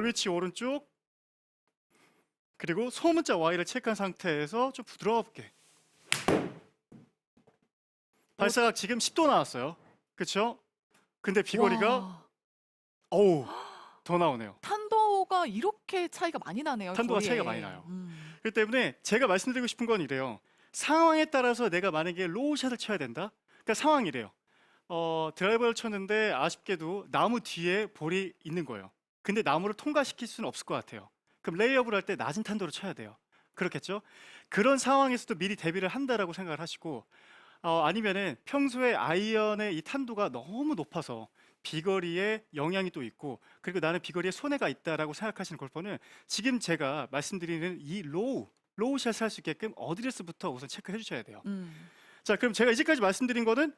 볼 위치 오른쪽, 그리고 소문자 Y를 체크한 상태에서 좀 부드럽게. 발사각 지금 10도 나왔어요. 그렇죠? 근데 비거리가 와, 어우, 더 나오네요. 탄도가 이렇게 차이가 많이 나네요, 탄도가 거리에. 차이가 많이 나요. 그렇기 때문에 제가 말씀드리고 싶은 건 이래요. 상황에 따라서 내가 만약에 로우샷을 쳐야 된다? 그러니까 상황이래요. 드라이버를 쳤는데 아쉽게도 나무 뒤에 볼이 있는 거예요. 근데 나무를 통과시킬 수는 없을 것 같아요. 그럼 레이업을 할 때 낮은 탄도로 쳐야 돼요. 그렇겠죠? 그런 상황에서도 미리 대비를 한다라고 생각을 하시고, 아니면은 평소에 아이언의 이 탄도가 너무 높아서 비거리에 영향이 또 있고, 그리고 나는 비거리에 손해가 있다라고 생각하시는 골퍼는 지금 제가 말씀드리는 이 로우샷을 할 수 있게끔 어드레스부터 우선 체크해 주셔야 돼요. 음. 자, 그럼 제가 이제까지 말씀드린 거는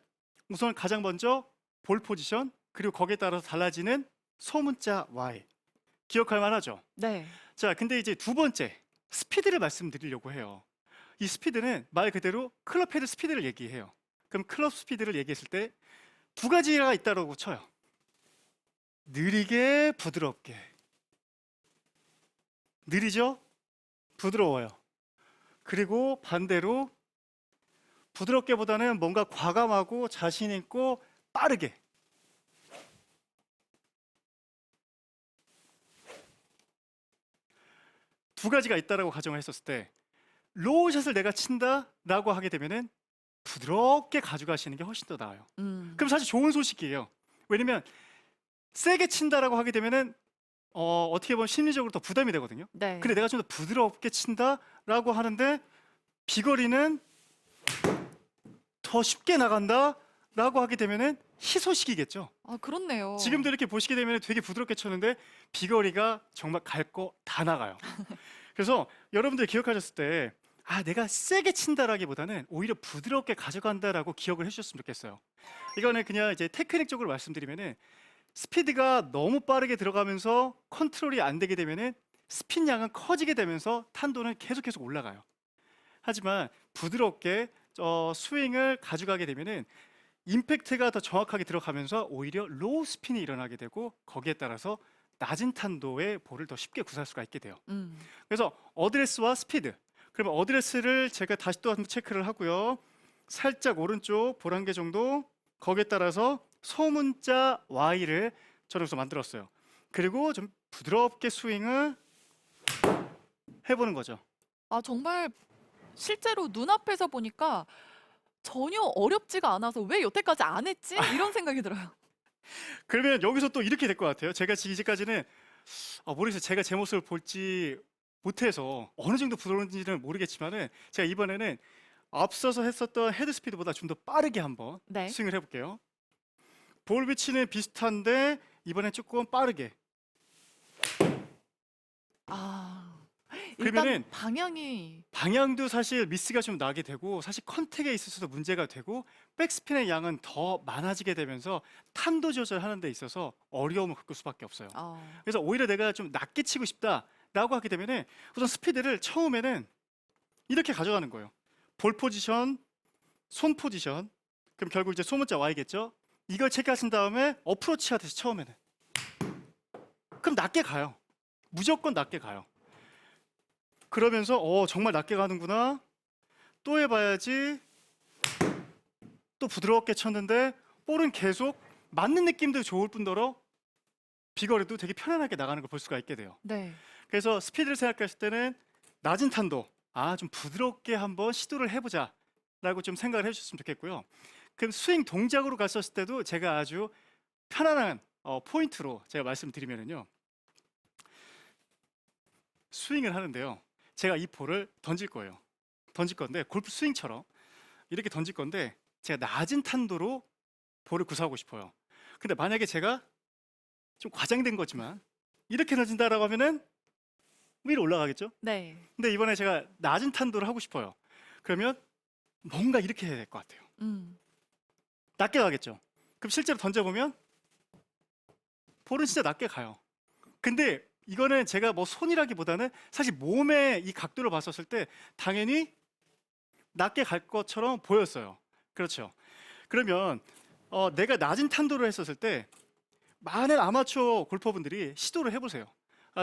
우선 가장 먼저 볼 포지션, 그리고 거기에 따라서 달라지는 소문자 Y. 기억할 만하죠? 네. 자, 근데 이제 두 번째 스피드를 말씀드리려고 해요. 이 스피드는 말 그대로 클럽 헤드 스피드를 얘기해요. 그럼 클럽 스피드를 얘기했을 때 두 가지가 있다고 쳐요. 느리게, 부드럽게. 느리죠? 부드러워요. 그리고 반대로 부드럽게보다는 뭔가 과감하고 자신 있고 빠르게. 두 가지가 있다라고 가정을 했었을 때 로우샷을 내가 친다라고 하게 되면은 부드럽게 가져가시는 게 훨씬 더 나아요. 그럼 사실 좋은 소식이에요. 왜냐면 세게 친다라고 하게 되면은 어떻게 보면 심리적으로 더 부담이 되거든요. 네. 근데 내가 좀 더 부드럽게 친다라고 하는데 비거리는 더 쉽게 나간다라고 하게 되면은 희소식이겠죠. 아, 그렇네요. 지금도 이렇게 보시게 되면 되게 부드럽게 쳤는데 비거리가 정말 갈 거 다 나가요. 그래서 여러분들 기억하셨을 때 내가 세게 친다라기보다는 오히려 부드럽게 가져간다라고 기억을 해주셨으면 좋겠어요. 이거는 그냥 이제 테크닉적으로 말씀드리면은 스피드가 너무 빠르게 들어가면서 컨트롤이 안 되게 되면은 스핀 양은 커지게 되면서 탄도는 계속 올라가요. 하지만 부드럽게 스윙을 가져가게 되면은 임팩트가 더 정확하게 들어가면서 오히려 로우 스핀이 일어나게 되고 거기에 따라서 낮은 탄도의 볼을 더 쉽게 구사할 수가 있게 돼요. 음. 그래서 어드레스와 스피드. 그러면 어드레스를 제가 다시 또 한번 체크를 하고요. 살짝 오른쪽 볼 한 개 정도 거기에 따라서 소문자 Y를 저는 우선 만들었어요. 그리고 좀 부드럽게 스윙을 해보는 거죠. 아, 정말 실제로 눈앞에서 보니까 전혀 어렵지가 않아서 '왜 여태까지 안 했지?' 이런 생각이 들어요. 그러면 여기서 또 이렇게 될 것 같아요. 제가 이제까지는 모르겠어요. 제가 제 모습을 볼지 못해서 어느 정도 부드러운지는 모르겠지만은 제가 이번에는 앞서서 했었던 헤드 스피드보다 좀 더 빠르게 한번 네. 스윙을 해볼게요. 볼 위치는 비슷한데 이번엔 조금 빠르게. 아. 그러면은 일단 방향이 방향도 사실 미스가 좀 나게 되고 사실 컨택에 있어서도 문제가 되고 백스핀의 양은 더 많아지게 되면서 탄도 조절하는 데 있어서 어려움을 겪을 수밖에 없어요. 그래서 오히려 내가 좀 낮게 치고 싶다라고 하게 되면은 우선 스피드를 처음에는 이렇게 가져가는 거예요. 볼 포지션, 손 포지션. 그럼 결국 이제 소문자 Y겠죠? 이걸 체크하신 다음에 어프로치 하듯이 처음에는. 그럼 낮게 가요. 무조건 낮게 가요. 그러면서 정말 낮게 가는구나. 또 해봐야지. 또 부드럽게 쳤는데 볼은 계속 맞는 느낌도 좋을 뿐더러 비거리도 되게 편안하게 나가는 걸 볼 수가 있게 돼요. 네. 그래서 스피드를 생각했을 때는 낮은 탄도, 좀 부드럽게 한번 시도를 해보자 라고 좀 생각을 해주셨으면 좋겠고요. 그럼 스윙 동작으로 갔었을 때도 제가 아주 편안한 포인트로 제가 말씀드리면요. 스윙을 하는데요. 제가 이 볼을 던질 거예요. 던질 건데 골프 스윙처럼 이렇게 던질 건데 제가 낮은 탄도로 볼을 구사하고 싶어요. 근데 만약에 제가 좀 과장된 거지만 이렇게 던진다라고 하면은 위로 올라가겠죠? 네. 근데 이번에 제가 낮은 탄도를 하고 싶어요. 그러면 뭔가 이렇게 해야 될 것 같아요. 음. 낮게 가겠죠? 그럼 실제로 던져보면 볼은 진짜 낮게 가요. 근데 이거는 제가 뭐 손이라기보다는 사실 몸의 이 각도를 봤었을 때 당연히 낮게 갈 것처럼 보였어요. 그렇죠. 그러면 내가 낮은 탄도를 했었을 때 많은 아마추어 골퍼분들이 시도를 해보세요.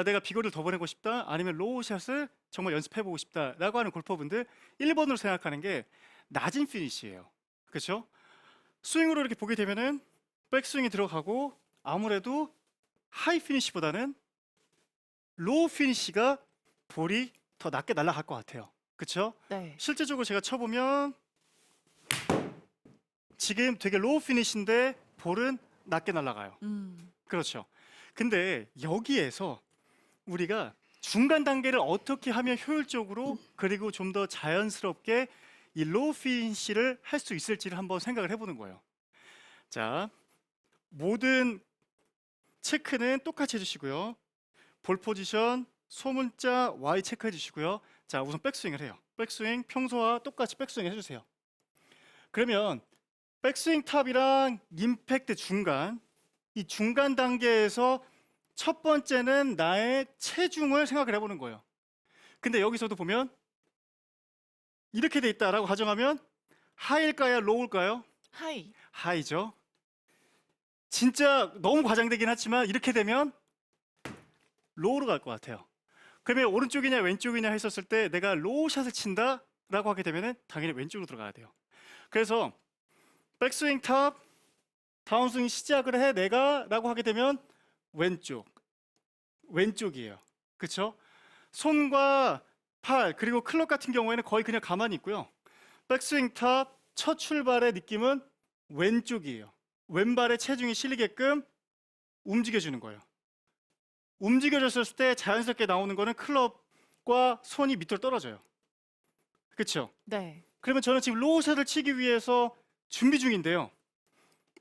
내가 비거리를 더 보내고 싶다, 아니면 로우샷을 정말 연습해보고 싶다라고 하는 골퍼분들 1번으로 생각하는 게 낮은 피니시예요. 그렇죠? 스윙으로 이렇게 보게 되면은 백스윙이 들어가고 아무래도 하이 피니시보다는 로우 피니시가 볼이 더 낮게 날아갈 것 같아요. 그렇죠? 네. 실제적으로 제가 쳐보면 지금 되게 로우 피니시인데 볼은 낮게 날아가요. 그렇죠. 근데 여기에서 우리가 중간 단계를 어떻게 하면 효율적으로 그리고 좀 더 자연스럽게 이 로우 피니시를 할 수 있을지를 한번 생각을 해보는 거예요. 자, 모든 체크는 똑같이 해주시고요. 볼 포지션, 소문자 Y 체크해 주시고요. 자, 우선 백스윙을 해요. 백스윙 평소와 똑같이 백스윙 해주세요. 그러면 백스윙 탑이랑 임팩트 중간, 이 중간 단계에서 첫 번째는 나의 체중을 생각을 해보는 거예요. 근데 여기서도 보면 이렇게 돼 있다라고 가정하면 하이일까요? 로우일까요? 하이. 하이죠. 진짜 너무 과장되긴 하지만 이렇게 되면 로우로 갈 것 같아요. 그러면 오른쪽이냐 왼쪽이냐 했었을 때 내가 로우샷을 친다라고 하게 되면 당연히 왼쪽으로 들어가야 돼요. 그래서 백스윙 탑, 다운스윙 시작을 해 내가 라고 하게 되면 왼쪽이에요. 그렇죠? 손과 팔 그리고 클럽 같은 경우에는 거의 그냥 가만히 있고요. 백스윙 탑 첫 출발의 느낌은 왼쪽이에요. 왼발에 체중이 실리게끔 움직여주는 거예요. 움직여졌을 때 자연스럽게 나오는 거는 클럽과 손이 밑으로 떨어져요. 그렇죠? 네. 그러면 저는 지금 로우샷을 치기 위해서 준비 중인데요.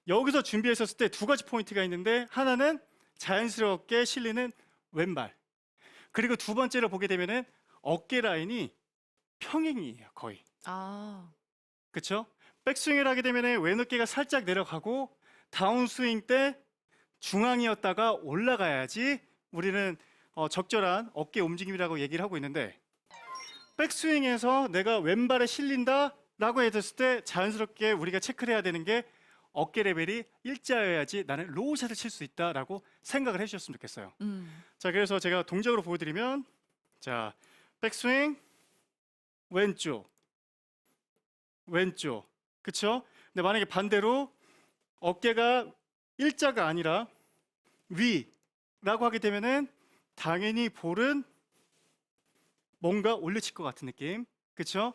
여기서 준비했었을 때 두 가지 포인트가 있는데 하나는 자연스럽게 실리는 왼발. 그리고 두 번째로 보게 되면은 어깨 라인이 평행이에요, 거의. 아. 그렇죠? 백스윙을 하게 되면은 왼 어깨가 살짝 내려가고 다운스윙 때 중앙이었다가 올라가야지 우리는 적절한 어깨 움직임이라고 얘기를 하고 있는데 백스윙에서 내가 왼발에 실린다라고 했을 때 자연스럽게 우리가 체크를 해야 되는 게 어깨 레벨이 일자여야지 나는 로우샷을 칠 수 있다라고 생각을 해주셨으면 좋겠어요. 자, 그래서 제가 동작으로 보여드리면 자, 백스윙 왼쪽 그쵸? 근데 만약에 반대로 어깨가 일자가 아니라 위라고 하게 되면은 당연히 볼은 뭔가 올려칠 것 같은 느낌, 그쵸?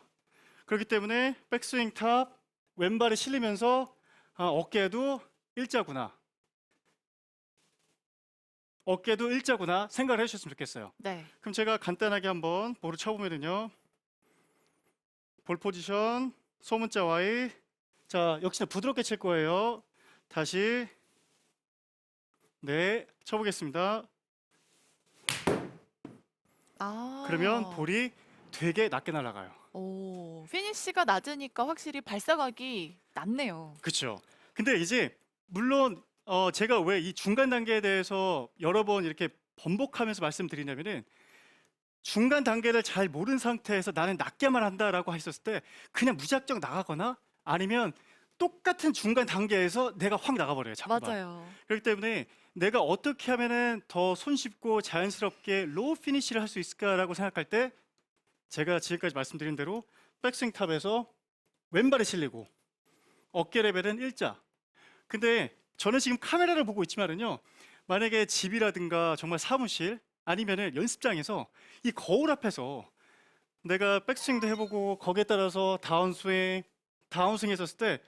그렇기 때문에 백스윙 탑 왼발에 실리면서 어깨도 일자구나 생각을 해주셨으면 좋겠어요. 네. 그럼 제가 간단하게 한번 볼을 쳐보면은요, 볼 포지션 소문자 Y, 자 역시나 부드럽게 칠 거예요. 다시 네 쳐보겠습니다. 아. 그러면 볼이 되게 낮게 날아가요. 오, 피니시가 낮으니까 확실히 발사각이 낮네요. 그렇죠. 근데 이제 물론 제가 왜 이 중간 단계에 대해서 여러 번 이렇게 번복하면서 말씀드리냐면은 중간 단계를 잘 모르는 상태에서 나는 낮게만 한다라고 했었을 때 그냥 무작정 나가거나 아니면 똑같은 중간 단계에서 내가 확 나가버려요, 자꾸만. 맞아요. 그렇기 때문에 내가 어떻게 하면은 더 손쉽고 자연스럽게 로우 피니시를 할 수 있을까라고 생각할 때 제가 지금까지 말씀드린 대로 백스윙 탑에서 왼발에 실리고 어깨 레벨은 일자. 근데 저는 지금 카메라를 보고 있지만은요, 만약에 집이라든가 정말 사무실 아니면은 연습장에서 이 거울 앞에서 내가 백스윙도 해보고 거기에 따라서 다운스윙 했었을 때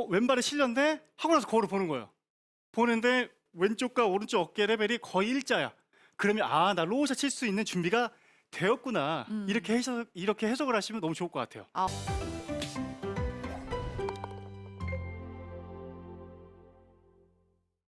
왼발에 실렸네? 하고 나서 거울을 보는 거예요. 보는데 왼쪽과 오른쪽 어깨 레벨이 거의 일자야. 그러면 나 로우샷 칠 수 있는 준비가 되었구나. 이렇게 해석을 하시면 너무 좋을 것 같아요. 아.